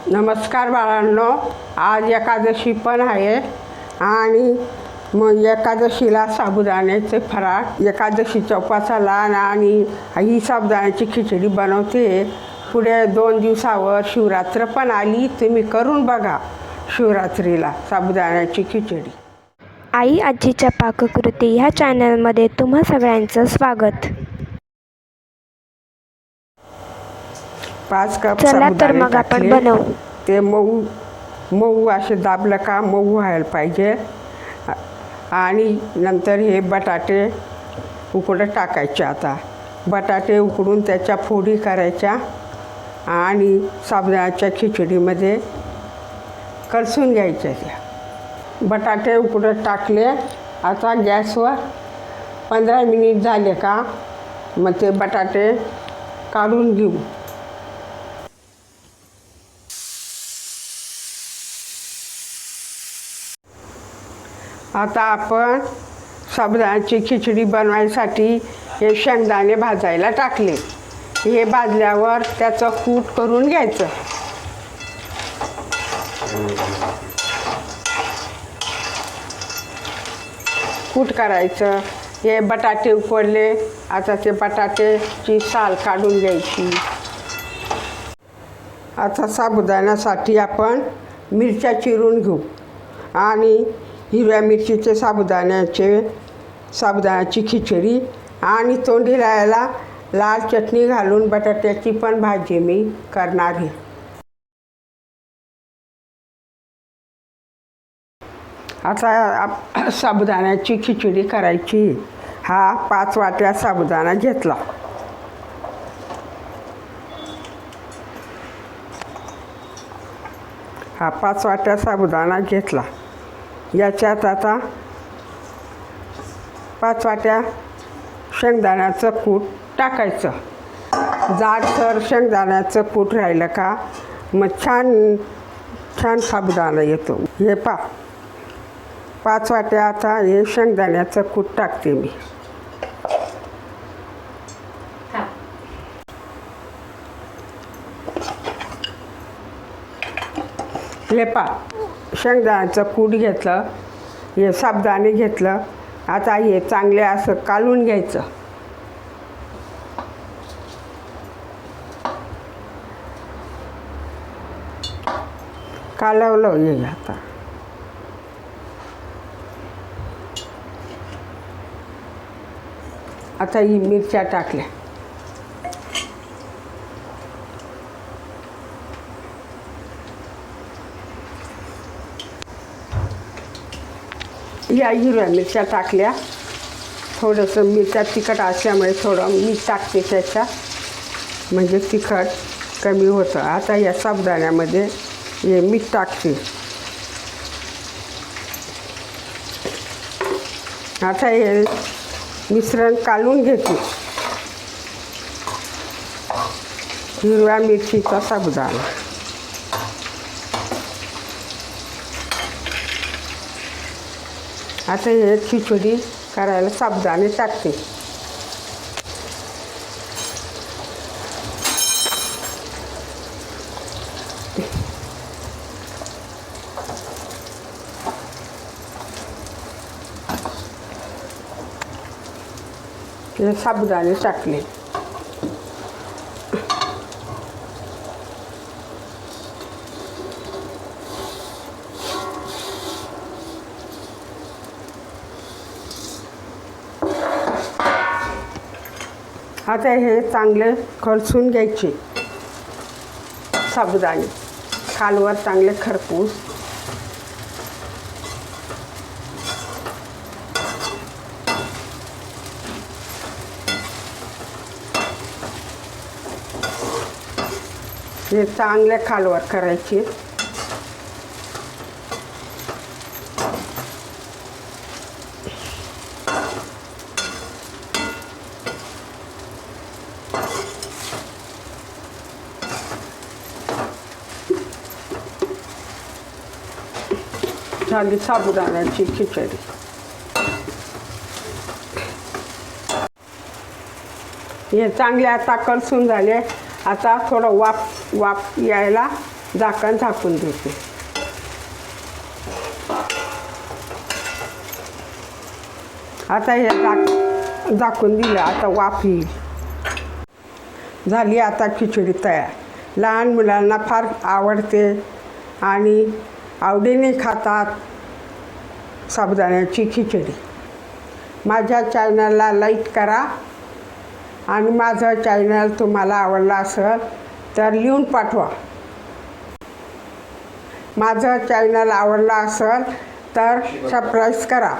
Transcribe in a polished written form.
नमस्कार बाळांनो, आज एकादशी पण आहे आणि मग एकादशीला साबुदाण्याचे फराळ, एकादशीच्या उपवासाला आणि ही साबुदाण्याची खिचडी बनवते. पुढे 2 दिवसावर शिवरात्र पण आली, तुम्ही करून बघा शिवरात्रीला साबुदाण्याची खिचडी. आई आजीच्या पाककृती ह्या चॅनलमध्ये तुम्हा सगळ्यांचं स्वागत. 5 कप चला तर मग साबुदाणे आपण टाकले. बनवू. ते मऊ असे दाबलं का मऊ व्हायला पाहिजे. आणि नंतर हे बटाटे उकडत टाकायचे. आता बटाटे उकडून त्याच्या फोडी करायच्या आणि साबुदाण्याच्या खिचडीमध्ये कलसून घ्यायच्या. त्या बटाटे उकडत टाकले. आता गॅसवर 15 मिनिट झाले का मग ते बटाटे काढून घेऊ. आता आपण साबुदाण्याची खिचडी बनवायसाठी हे शेंगदाणे भाजायला टाकले. हे भाजल्यावर त्याचं कूट करून घ्यायचं. कूट करायचं. हे बटाटे उकडले. आता ते बटाट्याची साल काढून घ्यायची. आता साबुदाण्यासाठी आपण मिरच्या चिरून घेऊ आणि हिरव्या मिरचीचे साबुदाण्याची खिचडी आणि तोंडी लावायला लाल चटणी घालून बटाट्याची पण भाजी मी करणार आहे. आता साबुदाण्याची खिचडी करायची. हा 5 वाट्या साबुदाणा घेतला. हा 5 वाट्या साबुदाणा घेतला. याच्यात आता 5 वाट्या शेंगदाण्याचं कूट टाकायचं. जाडसर शेंगदाण्याचं कूट राहिलं का मग छान साबुदाणा येतो. हे 5 वाट्या आता हे शेंगदाण्याचं कूट टाकते मी. शेंगदाण्याचं कूट घेतलं. हे साबुदाणे घेतलं. आता हे चांगले असं कालून घ्यायचं. कालवलं हे. आता ही मिरच्या टाकल्या. या हिरव्या मिरच्या टाकल्या. थोडंसं मिरच्या तिखट असल्यामुळे थोडं मीठ टाकते त्याच्यात, म्हणजे तिखट कमी होतं. आता या साबुदाण्यामध्ये हे मीठ टाकते. आता हे मिश्रण कालून घेते. हिरव्या मिरचीचा साबुदाणा. आता हे खिचडी करायला साबुदाणे टाकते. हे साबुदाणे टाकले. आता हे चांगले खरसून घ्यायचे. साबुदाणे खालवर चांगले खरपूस. हे चांगले खालवर करायचे. झाली साबुदाण्याची खिचडी. हे चांगले आता कलसून झाले. आता थोडं वाफ यायला झाकण झाकून देते. आता हे झाकून दिलं. आता वाफ येईल. झाली आता खिचडी तयार. लहान मुलांना फार आवडते आणि आवडीने खातात साबुदाण्याची खिचडी. माझ्या चॅनलला लाईक करा आणि माझं चॅनल तुम्हाला आवडलं असेल तर लिहून पाठवा. माझं चॅनल आवडलं असेल तर सबस्क्राईब करा.